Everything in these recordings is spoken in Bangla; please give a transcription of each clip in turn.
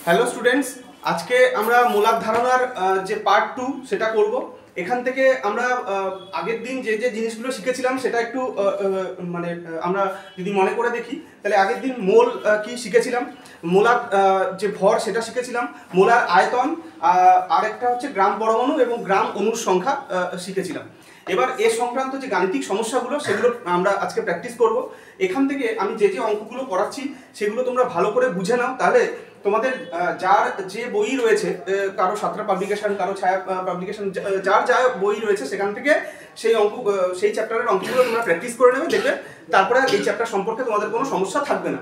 হ্যালো স্টুডেন্টস, আজকে আমরা মূলার ধারণার যে পার্ট 2 সেটা করব। এখান থেকে আমরা আগের দিন যে যে জিনিসগুলো শিখেছিলাম সেটা একটু মানে আমরা যদি মনে করে দেখি তাহলে আগের দিন মোল কি শিখেছিলাম, মোলার যে ভর সেটা শিখেছিলাম, মোলার আয়তন, আরেকটা হচ্ছে গ্রাম পরমাণু এবং গ্রাম অণুর সংখ্যা শিখেছিলাম। এবার এ সংক্রান্ত যে গাণিতিক সমস্যাগুলো সেগুলো আমরা আজকে প্র্যাকটিস করব। এখান থেকে আমি যে যে অঙ্কগুলো করাচ্ছি সেগুলো তোমরা ভালো করে বুঝে নাও, তাহলে তোমাদের যার যে বই রয়েছে, কারো সাতরা পাবলিকেশন, কারো ছায়া পাবলিকেশন, যার যা বই রয়েছে সেখান থেকে সেই চ্যাপ্টারের অঙ্কগুলো তোমরা প্র্যাকটিস করে নেবে, দেখবে তারপরে এই চ্যাপ্টার সম্পর্কে তোমাদের কোনো সমস্যা থাকবে না।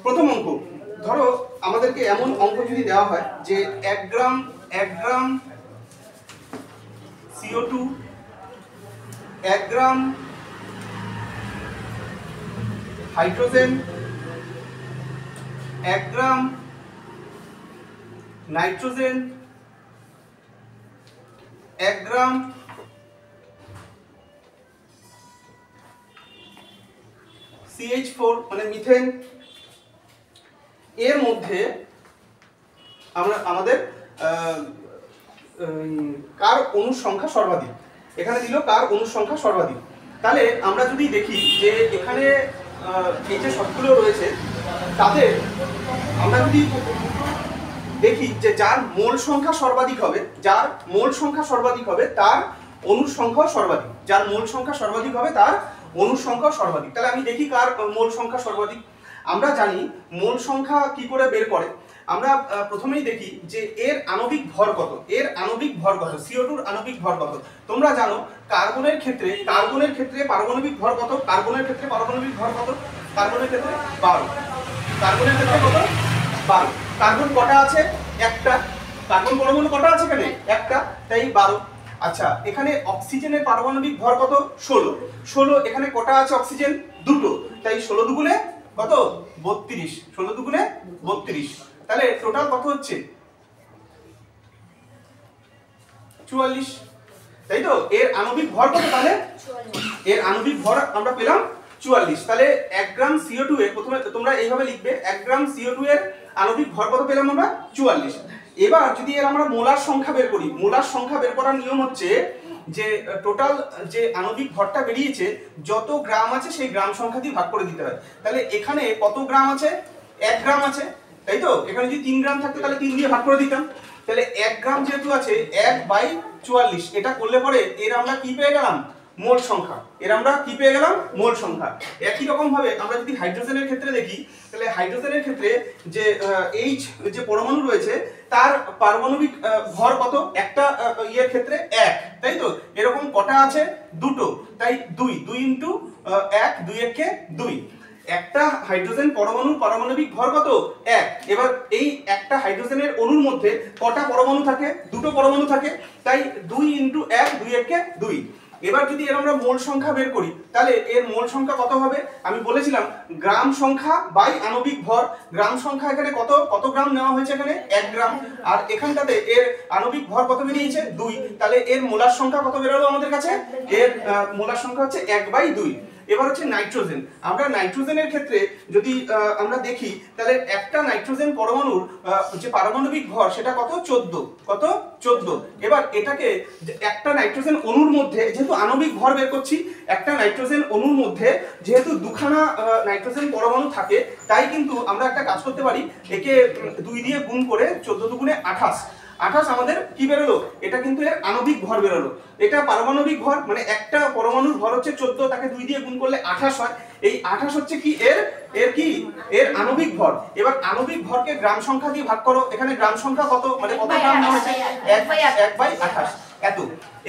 প্রথম অঙ্ক, ধরো আমাদেরকে এমন অঙ্ক যদি দেওয়া হয় যে 1 গ্রাম CO2, 1 গ্রাম হাইড্রোজেন, 1 গ্রাম নাইট্রোজেন, 1 গ্রাম CH4 মানে মিথেন, এর মধ্যে আমাদের কার অণুর সংখ্যা সর্বাধিক। এখানে দিল কার অণুর সংখ্যা সর্বাধিক। তাহলে আমরা যদি দেখি যে এখানে এই যে সবগুলো রয়েছে তাতে আমরা যদি দেখি যে যার মোল সংখ্যা সর্বাধিক হবে, যার মোল সংখ্যা সর্বাধিক হবে তার অণুর সংখ্যা সর্বাধিক, যার মোল সংখ্যা সর্বাধিক হবে তার অণুর সংখ্যা সর্বাধিক। তাহলে আমি দেখি কার মোল সংখ্যা সর্বাধিক। আমরা জানি মোল সংখ্যা কি করে বের করে। আমরা প্রথমেই দেখি যে এর আণবিক ভর কত, এর আণবিক ভর কত, CO2 এর আণবিক ভর কত। তোমরা জানো কার্বনের ক্ষেত্রে পারমাণবিক ভর কত, কার্বনের ক্ষেত্রে পারমাণবিক ভর কত, কার্বনের ক্ষেত্রে 12, কার্বনের ক্ষেত্রে কত 12। কার্বন কটা আছে? একটা। কার্বন পরমাণু কটা আছে এখানে? একটা, তাই 12। আচ্ছা, এখানে অক্সিজেনের পারমাণবিক ভর কত? 16। এখানে কটা আছে অক্সিজেন? দুটো, তাই 16 দুগুণে কত? 32। 16 দুগুণে 32। তাহলে টোটাল কত হচ্ছে? 44, তাই তো? এর আণবিক ভর কত তাহলে? এর আণবিক ভর আমরা পেলাম 44। তাহলে 1 গ্রাম CO2 এর, প্রথমে তোমরা এইভাবে লিখবে, 1 গ্রাম CO2 এর আণবিক ভর কত পেলাম আমরা? 44। এবার যদি এর আমরা মোলার সংখ্যা বের করি, মোলার সংখ্যা বের করার নিয়ম হচ্ছে যে টোটাল যে আণবিক ভরটা বেরিয়েছে যত গ্রাম আছে সেই গ্রাম সংখ্যা দিয়ে ভাগ করে দিতে হয়। তাহলে এখানে কত গ্রাম আছে? 1 গ্রাম আছে, তাই তো? এখানে যদি 3 গ্রাম থাকতো তাহলে 3 দিয়ে ভাগ করে দিতাম। তাহলে 1 গ্রাম যেহেতু আছে 1/44, এটা করলে পরে এর আমরা কি পেয়ে গেলাম? মোল সংখ্যা। এর আমরা কি পেয়ে গেলাম? মোল সংখ্যা। একই রকম ভাবে আমরা যদি হাইড্রোজেনের ক্ষেত্রে দেখি, তাহলে হাইড্রোজেনের ক্ষেত্রে যে H যে পরমাণু রয়েছে তার পারমাণবিক ভর কত? একটা ইয়ের ক্ষেত্রে 1, তাই তো? এরকম কটা আছে? দুটো, তাই 2 × 1, 2 × 1 = 2। একটা হাইড্রোজেন পরমাণুর পারমাণবিক ভর কত? 1। এবার এই একটা হাইড্রোজেনের অণুর মধ্যে কটা পরমাণু থাকে? দুটো পরমাণু থাকে, তাই 2 × 1, 2 × 1 = 2। এবার যদি এর আমরা মোল সংখ্যা বের করি তাহলে এর মোল সংখ্যা কত হবে? আমি বলেছিলাম গ্রাম সংখ্যা বাই আণবিক ভর। গ্রাম সংখ্যা এখানে কত গ্রাম নেওয়া হয়েছে? এখানে 1 গ্রাম। আর এখানটাতে এর আণবিক ভর কত বেরিয়েছে? 2। তাহলে এর মোলার সংখ্যা কত বেরোলো আমাদের কাছে? এর মোলার সংখ্যা হচ্ছে 1/2। এবার হচ্ছে নাইট্রোজেন। আমরা নাইট্রোজেনের ক্ষেত্রে যদি আমরা দেখি তাহলে একটা নাইট্রোজেন পরমাণুর যে পারমাণবিক ভর সেটা কত? 14। কত? 14। এবার এটাকে একটা নাইট্রোজেন অণুর মধ্যে, যেহেতু আণবিক ভর বের করছি, একটা নাইট্রোজেন অণুর মধ্যে যেহেতু দুখানা নাইট্রোজেন পরমাণু থাকে, তাই কিন্তু আমরা একটা কাজ করতে পারি, একে 2 দিয়ে গুণ করে 14 দুগুণে 28 আমাদের কি বেরোলো? এটা কিন্তু এর আণবিক ভর বেরোলো। এটা পারমাণবিক ভর, মানে একটা পরমাণুর ভর হচ্ছে 14, তাকে 2 দিয়ে গুণ করলে 28 হয়। এই 28 হচ্ছে কি এর আণবিক ভর। এবার আণবিক ভরকে গ্রাম সংখ্যা দিয়ে ভাগ করো। এখানে গ্রাম সংখ্যা কত, মানে কত গ্রাম নেওয়া হচ্ছে? 1/28 এত।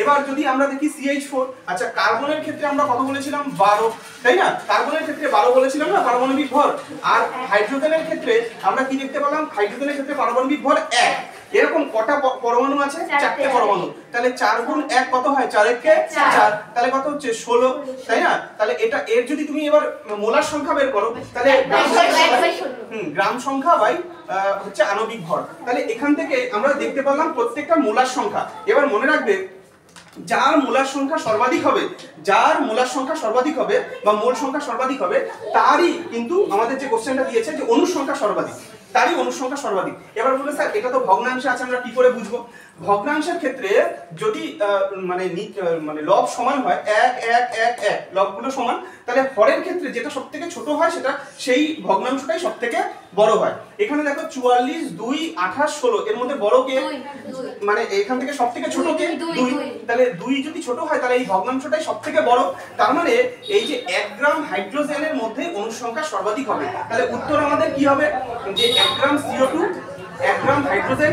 এবার যদি আমরা দেখি CH4, আচ্ছা কার্বনের ক্ষেত্রে আমরা কত বলেছিলাম? 12, তাই না? কার্বনের ক্ষেত্রে 12 বলেছিলাম না পারমাণবিক ভর। আর হাইড্রোজেনের ক্ষেত্রে আমরা কি দেখতে পেলাম? হাইড্রোজেনের ক্ষেত্রে পারমাণবিক ভর 1। এরকম কটা পরমাণু আছে? 4টে পরমাণু। তাহলে 4 × 1 কত হয়? 4 × 1 = 4। তাহলে কত হচ্ছে? 16, তাই না? তাহলে এটা এর যদি তুমি এবার মোলার সংখ্যা বের করো তাহলে গ্রাম সংখ্যা বাই হচ্ছে আণবিক ভর। তাহলে এখান থেকে আমরা দেখতে পেলাম প্রত্যেকটা মোলার সংখ্যা। এবার মনে রাখবে যার মোলার সংখ্যা সর্বাধিক হবে, যার মোলার সংখ্যা সর্বাধিক হবে বা মোল সংখ্যা সর্বাধিক হবে, তারই কিন্তু আমাদের যে কোশ্চেনটা দিয়েছে যে অনুর সংখ্যা সর্বাধিক, তারই অনুর সংখ্যা সর্বাধিক। এবার বলবে স্যার এটা তো ভগ্নাংশে আছে, আমরা কি করে বুঝবো? ভগ্নাংশের ক্ষেত্রে যদি মানে লব সমান হয়, 1 1 1 1 লবগুলো সমান, তাহলে হরের ক্ষেত্রে যেটা সবথেকে ছোট হয় সেটা সেই ভগ্নাংশটাই সবথেকে বড় হয়। এখানে দেখো 44 2 28 16 এর মধ্যে বড় কে? মানে এখান থেকে সবথেকে ছোট কে? 2। তাহলে 2 যদি ছোট হয় তাহলে এই ভগ্নাংশটাই সবথেকে বড়। তার মানে এই যে 1 গ্রাম হাইড্রোজেনের মধ্যে অণুর সংখ্যা সর্বাধিক হবে। তাহলে উত্তর আমাদের কি হবে? যে 1 গ্রাম CO2, 1 গ্রাম হাইড্রোজেন,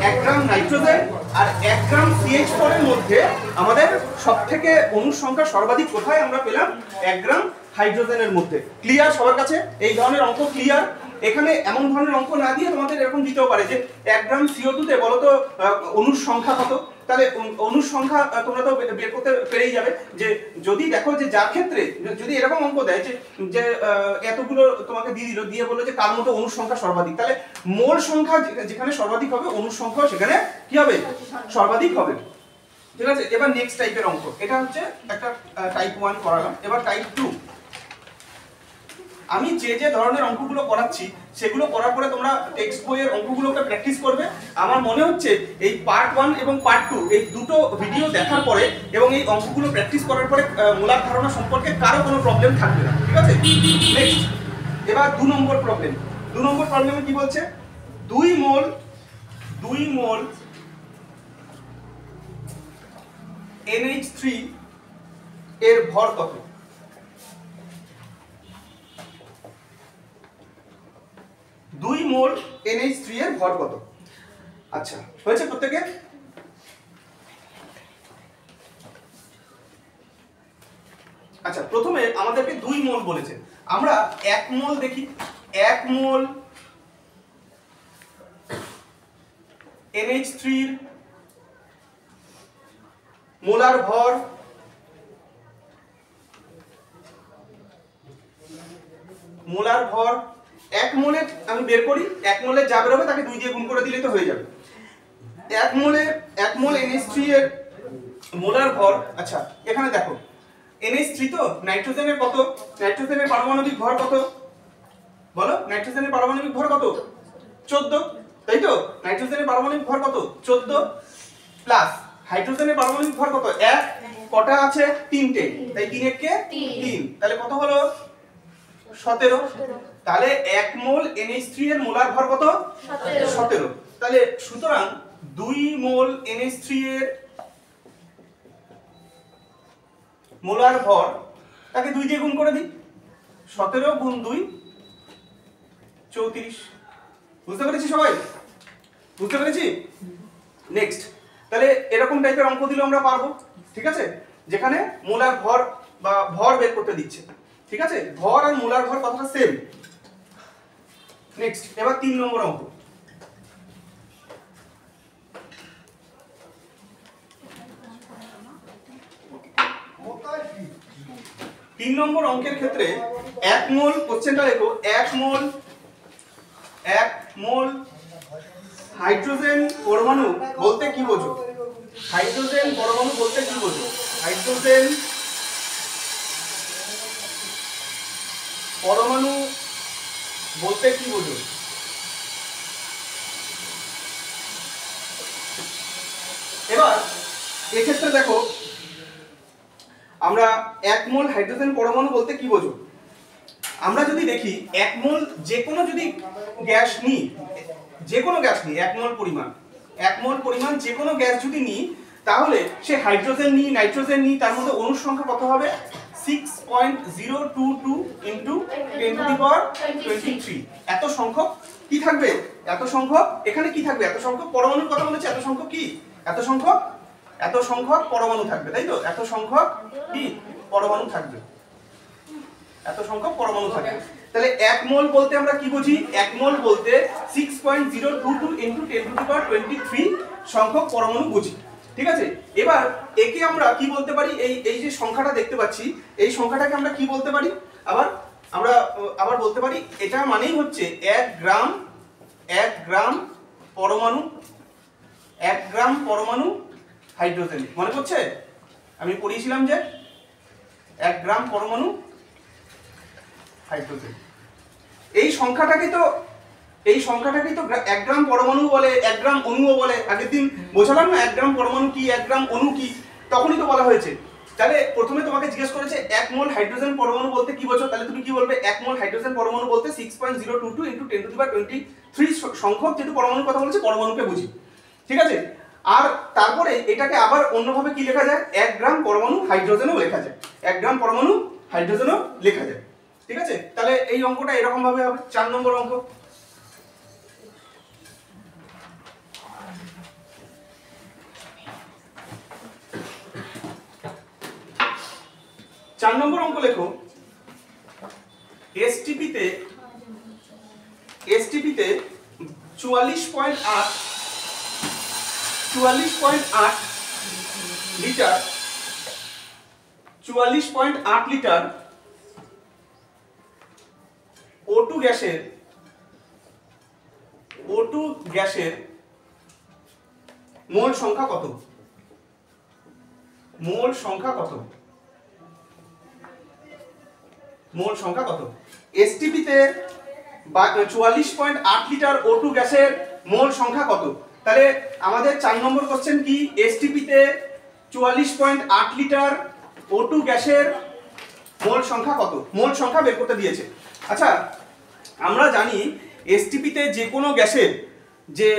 1 গ্রাম নাইট্রোজেন আর 1 গ্রাম CH4 এর মধ্যে আমাদের সবথেকে অণুর সংখ্যা সর্বাধিক কোথায় আমরা পেলাম? 1 গ্রাম হাইড্রোজেনের মধ্যে। ক্লিয়ার সবার কাছে? এই ধরনের অঙ্ক ক্লিয়ার? এখানে এমন ধরনের অঙ্ক না দিয়ে তোমাদের এরকম দিতেও পারে যে 1 গ্রাম CO2 তে বলো তো অণুর সংখ্যা কত? তাহলে অণুর সংখ্যা তোমরা তো বের করতে পেরেই যাবে। যে যদি দেখো যে যার ক্ষেত্রে যদি এরকম অঙ্ক দেয় যে এতগুলো তোমাকে দিয়ে দিল, দিয়ে বললো যে কার মধ্যে অণুর সংখ্যা সর্বাধিক, তাহলে মোল সংখ্যা যেখানে সর্বাধিক হবে অণুর সংখ্যা সেখানে কি হবে? সর্বাধিক হবে। ঠিক আছে, এবার নেক্সট টাইপের অঙ্ক। এটা হচ্ছে একটা টাইপ 1 করালাম। এবার টাইপ 2। আমি যে যে ধরনের অঙ্কগুলো করাচ্ছি সেগুলো করার পরে তোমরা টেক্সট বইয়ের অঙ্কগুলোকে প্র্যাকটিস করবে। আমার মনে হচ্ছে এই পার্ট 1 এবং পার্ট 2 এই দুটো ভিডিও দেখার পরে এবং এই অঙ্কগুলো প্র্যাকটিস করার পরে মূলার ধারণা সম্পর্কে কারো কোনো প্রবলেম থাকবে না। ঠিক আছে, নেক্সট। এবার 2 নম্বর প্রবলেম। 2 নম্বর প্রবলেমে কি বলছে? 2 মোল NH3 এর ভর কত? 2 মোল NH3 এর ভর কত? আচ্ছা, হয়েছে প্রত্যেকে? আচ্ছা, প্রথমে আমাদেরকে 2 মোল বলেছে। আমরা 1 মোল দেখি। 1 মোল NH3 এর মোলার ভর মোলার ভর 1 মোলে আমি বের করি। 1 মোলে যা বের হবে তাকে 2 দিয়ে গুণ করে দিলেই তো হয়ে যাবে। 1 মোল NH3 এর মোলার ভর। আচ্ছা, এখানে দেখো NH3 তো নাইট্রোজেনের কত? নাইট্রোজেনের পারমাণবিক ভর কত বলো? নাইট্রোজেনের পারমাণবিক ভর কত? 14, তাই তো? নাইট্রোজেনের পারমাণবিক ভর কত? 14 প্লাস হাইড্রোজেনের পারমাণবিক ভর কত? 1। কটা আছে? 3টে, তাই 3 1 কে 3, তাহলে কত হলো? 17। তাহলে 1 মোল NH3 এর মোলার ভর কত? 17। তাহলে সুতরাং 2 মোল NH3 এর মোলার ভর তাকে 2 দিয়ে গুণ করে দিই। 17 গুণ 2 34। বুঝতে পেরেছি সবাই? বুঝতে পেরেছি? নেক্সট। তাহলে এরকম টাইপের অঙ্ক দিলে আমরা পারবো। ঠিক আছে, যেখানে মোলার ভর বা ভর বের করতে দিচ্ছে। ঠিক আছে, ভর আর মোলার ভর কথাটা সেম। নেক্সট, এবার 3 নম্বর অঙ্ক। 3 নম্বর অঙ্কের ক্ষেত্রে 1 মোল, কোশ্চেনটা দেখো, 1 মোল হাইড্রোজেন পরমাণু বলতে কি বোঝো? হাইড্রোজেন পরমাণু বলতে কি বোঝো? হাইড্রোজেন পরমাণু বলতে কি বোঝো? এবার এক্ষেত্রে দেখো আমরা 1 মোল হাইড্রোজেন পরমাণু বলতে কি বোঝো? আমরা যদি দেখি 1 মোল যে কোনো যদি গ্যাস নিই, যে কোনো গ্যাস নিই 1 মোল পরিমাণ, 1 মোল পরিমাণ যে কোনো গ্যাস যদি নিই, তাহলে সে হাইড্রোজেন নিই নাইট্রোজেন নিই, তার মধ্যে অণুর সংখ্যা কত হবে? 6.022 ইনটু 10 টু দি পাওয়ার 23। এত সংখ্যক কি থাকবে? এত সংখ্যক এখানে কি থাকবে? এত সংখ্যক পরমাণুর কথা বলেছে। এত সংখ্যক কি? এত সংখ্যক পরমাণু থাকবে, তাই তো? এত সংখ্যক কি পরমাণু থাকবে, এত সংখ্যক পরমাণু থাকবে। তাহলে 1 মোল বলতে আমরা কি বুঝি? 1 মোল বলতে 6.022 ইনটু 10 টু দি পাওয়ার 23 সংখ্যক পরমাণু বুঝি। ঠিক আছে, এবার একে আমরা কি বলতে পারি? এই যে সংখ্যাটা দেখতে পাচ্ছি, এই সংখ্যাটাকে আমরা কি বলতে পারি? আমরা বলতে পারি এটা মানেই হচ্ছে 1 গ্রাম পরমাণু, 1 গ্রাম পরমাণু হাইড্রোজেন। মনে পড়ছে? আমি পড়িয়েছিলাম যে 1 গ্রাম পরমাণু হাইড্রোজেন। এই সংখ্যাটাকে তো 1 গ্রাম পরমাণু বলে, 1 গ্রাম অণুও বলে। আগের দিন বোঝালাম না 1 গ্রাম পরমাণু কি, 1 গ্রাম অণু কি, তখনই তো বলা হয়েছে। তাহলে প্রথমে তোমাকে জিজ্ঞেস করেছে 1 মোল হাইড্রোজেন পরমাণু বলতে কি বোঝো, তাহলে তুমি কি বলবে? 1 মোল হাইড্রোজেন পরমাণু বলতে 6.022 × 10⁻23 সংখ্যক যেহেতু পরমাণুর কথা বলেছে, পরমাণুকে বুঝি, ঠিক আছে। আর তারপরে এটাকে আবার অন্যভাবে কি লেখা যায়? 1 গ্রাম পরমাণু হাইড্রোজেনও লেখা যায়, 1 গ্রাম পরমাণু হাইড্রোজেনও লেখা যায়, ঠিক আছে। তাহলে এই অঙ্কটা এরকম ভাবে হবে। 4 নম্বর অঙ্ক। চার নম্বর অঙ্ক লেখো, এসটিপিতে 44.8 লিটার O2 গ্যাসের মোল সংখ্যা কত? মোল সংখ্যা কত? এসটিপিতে 44.8 লিটার O2 গ্যাসের মোল সংখ্যা কত? তাহলে আমাদের 4 নম্বর কোশ্চেন কি? এসটিপিতে 44.8 লিটার O2 গ্যাসের মোল সংখ্যা কত? মোল সংখ্যা বের করতে দিয়েছে। আচ্ছা, আমরা জানি এসটিপিতে যে কোনো গ্যাসের যে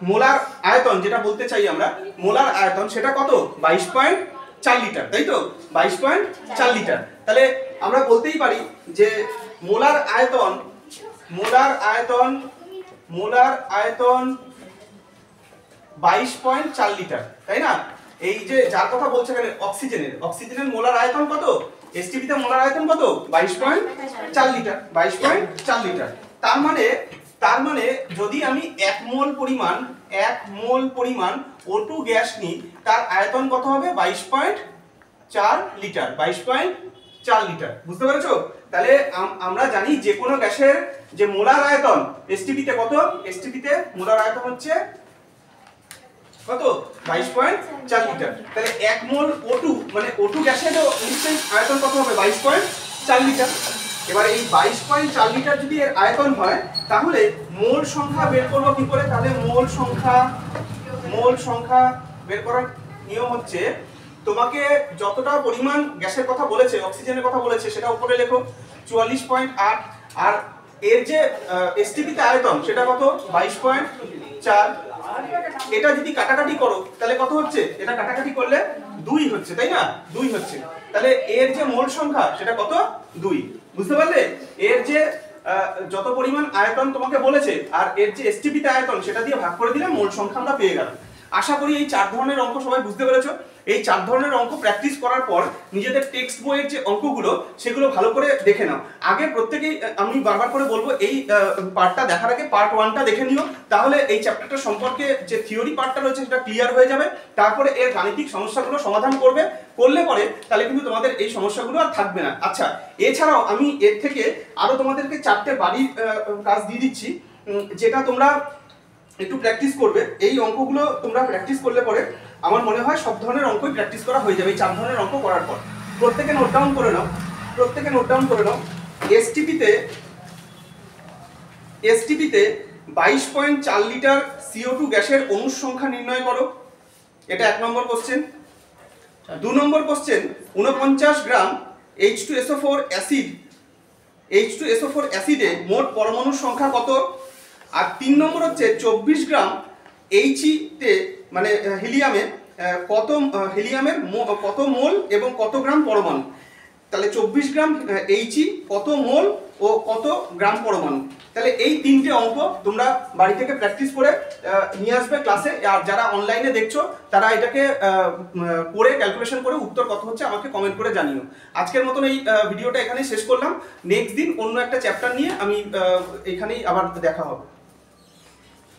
মোলার আয়তন, যেটা বলতে চাই আমরা মোলার আয়তন, সেটা কত? 22.4 লিটার, তাই তো? 22.4 লিটার। তাহলে আমরা বলতেই পারি যে মোলার আয়তন 22.4 লিটার, তাই না? এই যে যার কথা বলছে এখানে অক্সিজেনের মোলার আয়তন কত? এসটিপিতে মোলার আয়তন কত? 22.4 লিটার, 22.4 লিটার। তার মানে যদি আমি 1 মোল পরিমাণ O2 গ্যাস নিই, তার আয়তন কত হবে? 22.4 লিটার, 22.4 লিটার। বুঝতে পেরেছো? তাহলে আমরা জানি যে কোনো গ্যাসের যে মোলার আয়তন এসটিপিতে কত? এসটিপিতে মোলার আয়তন হচ্ছে কত? 22.4 লিটার। তাহলে 1 মোল O2 মানে O2 গ্যাসেরও নিশ্চয়ই আয়তন কত হবে? 22.4 লিটার। এবার এই 22.4 লিটার যদি এর আয়তন হয়, তাহলে মোল সংখ্যা বের করব কি করে? তাহলে মোল সংখ্যা বের করার নিয়ম হচ্ছে, তোমাকে যতটা পরিমাণ গ্যাসের কথা বলেছে, অক্সিজেনের কথা বলেছে, সেটা উপরে লেখো 44.8, আর এর যে এসটিপিতে আয়তন সেটা কত? 22.4। এটা যদি কাটাকাটি করো তাহলে কত হচ্ছে? এটা কাটাকাটি করলে 2 হচ্ছে, তাই না? 2 হচ্ছে। তাহলে এর যে মোল সংখ্যা সেটা কত? 2। বুঝতে পারলে? এর যে যত পরিমাণ আয়তন তোমাকে বলেছে আর এর যে এসটিপিতে আয়তন সেটা দিয়ে ভাগ করে দিলে মোল সংখ্যা আমরা পেয়ে গেলাম। আশা করি এই 4 ধরনের অঙ্ক সবাই বুঝতে পেরেছো। এই 4 ধরনের অঙ্ক প্র্যাকটিস করার পর নিজেদের টেক্সট বইয়ের যে অঙ্কগুলো সেগুলো ভালো করে দেখে নাও। আগে প্রত্যেকেই আমি বারবার করে বলবো, এই পার্টটা দেখার আগে পার্ট 1টা দেখে নিও, তাহলে এই চ্যাপ্টারটা সম্পর্কে যে থিওরি পার্টটা রয়েছে সেটা ক্লিয়ার হয়ে যাবে। তারপরে এর গাণিতিক সমস্যাগুলো সমাধান করলে পরে তাহলে কিন্তু তোমাদের এই সমস্যাগুলো আর থাকবে না। আচ্ছা, এছাড়াও আমি এর থেকে আরো তোমাদেরকে 4টে বাড়ির কাজ দিয়ে দিচ্ছি, যেটা তোমরা একটু প্র্যাকটিস করবে। এই অঙ্কগুলো তোমরা প্র্যাকটিস করলে পরে আমার মনে হয় সব ধরনের অঙ্কই প্র্যাকটিস করা হয়ে যাবে এই 4 ধরনের অঙ্ক করার পর। প্রত্যেকে নোট ডাউন করে নাও। এসটিপিতে 22.4 লিটার CO2 গ্যাসের অণুর সংখ্যা নির্ণয় করো। এটা 1 নম্বর কোশ্চেন। 2 নম্বর কোশ্চেন, 49 গ্রাম H2SO4 অ্যাসিডে মোট পরমাণুর সংখ্যা কত? আর 3 নম্বর হচ্ছে 24 গ্রাম He মানে হিলিয়ামের কত মোল এবং কত গ্রাম পরমাণু। তাহলে 24 গ্রাম He কত মোল ও কত গ্রাম পরমাণু। তাহলে এই 3টে অঙ্ক তোমরা বাড়ি থেকে প্র্যাকটিস করে নিয়ে আসবে ক্লাসে। আর যারা অনলাইনে দেখছো তারা এটাকে করে ক্যালকুলেশন করে উত্তর কত হচ্ছে আমাকে কমেন্ট করে জানিও। আজকের মতন এই ভিডিওটা এখানেই শেষ করলাম। নেক্সট দিন অন্য একটা চ্যাপ্টার নিয়ে আমি এখানেই আবার দেখা হবে।